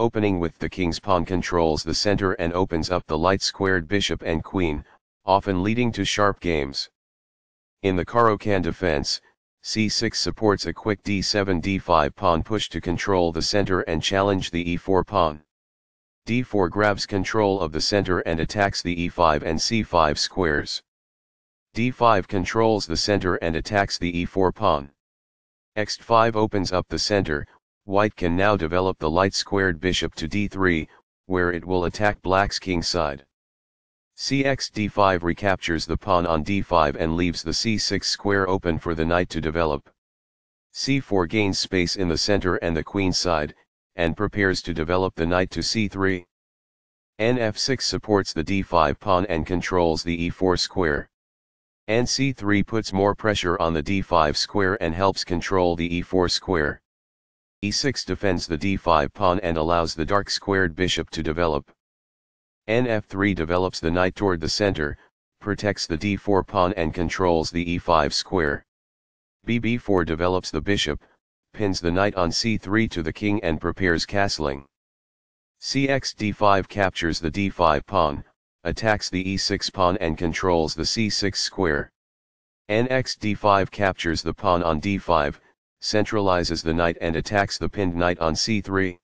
opening with the king's pawn controls the center and opens up the light-squared bishop and queen, often leading to sharp games. In the Caro-Kann defense, c6 supports a quick d7 d5 pawn push to control the center and challenge the e4 pawn. d4 grabs control of the center and attacks the e5 and c5 squares. d5 controls the center and attacks the e4 pawn. x5 opens up the center. White can now develop the light-squared bishop to d3, where it will attack black's king side. Cx d5 recaptures the pawn on d5 and leaves the c6 square open for the knight to develop. c4 gains space in the center and the queen side, and prepares to develop the knight to c3. Nf6 supports the d5 pawn and controls the e4 square. Nc3 puts more pressure on the d5 square and helps control the e4 square. e6 defends the d5 pawn and allows the dark-squared bishop to develop. Nf3 develops the knight toward the center, protects the d4 pawn and controls the e5 square. Bb4 develops the bishop, pins the knight on c3 to the king and prepares castling. Cx d5 captures the d5 pawn, attacks the e6 pawn and controls the c6 square. Nx d5 captures the pawn on d5, centralizes the knight and attacks the pinned knight on c3.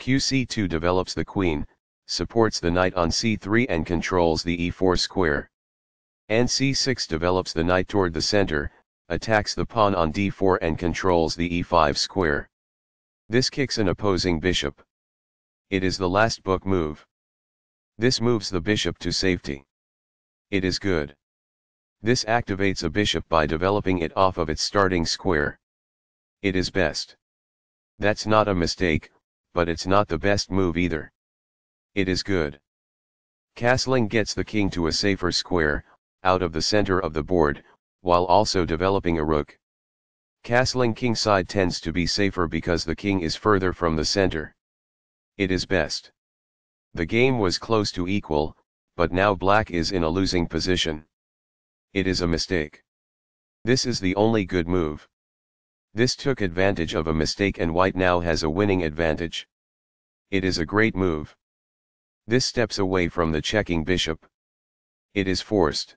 Qc2 develops the queen, supports the knight on c3 and controls the e4 square. Nc6 develops the knight toward the center, attacks the pawn on d4 and controls the e5 square. This kicks an opposing bishop. It is the last book move. This moves the bishop to safety. It is good. This activates a bishop by developing it off of its starting square. It is best. That's not a mistake, but it's not the best move either. It is good. Castling gets the king to a safer square, out of the center of the board, while also developing a rook. Castling kingside tends to be safer because the king is further from the center. It is best. The game was close to equal, but now black is in a losing position. It is a mistake. This is the only good move. This took advantage of a mistake and white now has a winning advantage. It is a great move. This steps away from the checking bishop. It is forced.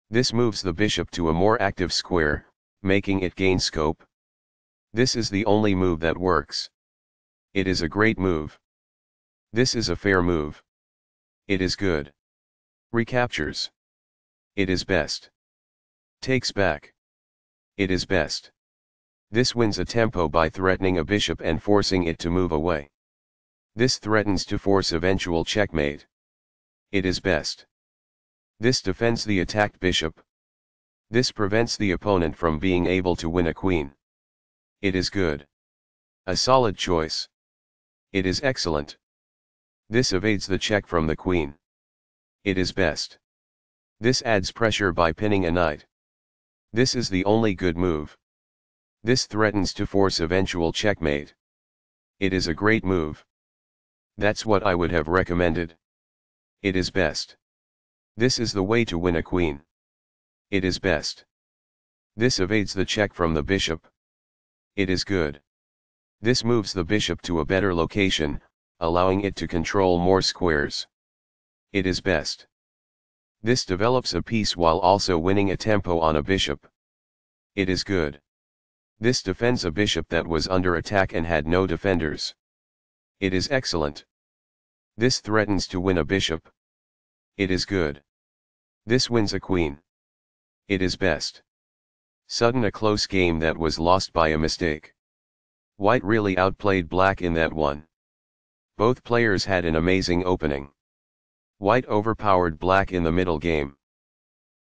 This moves the bishop to a more active square, making it gain scope. This is the only move that works. It is a great move. This is a fair move. It is good. Recaptures. It is best. Takes back. It is best. This wins a tempo by threatening a bishop and forcing it to move away. This threatens to force eventual checkmate. It is best. This defends the attacked bishop. This prevents the opponent from being able to win a queen. It is good. A solid choice. It is excellent. This evades the check from the queen. It is best. This adds pressure by pinning a knight. This is the only good move. This threatens to force eventual checkmate. It is a great move. That's what I would have recommended. It is best. This is the way to win a queen. It is best. This evades the check from the bishop. It is good. This moves the bishop to a better location, allowing it to control more squares. It is best. This develops a piece while also winning a tempo on a bishop. It is good. This defends a bishop that was under attack and had no defenders. It is excellent. This threatens to win a bishop. It is good. This wins a queen. It is best. Sudden a close game that was lost by a mistake. White really outplayed black in that one. Both players had an amazing opening. White overpowered black in the middle game.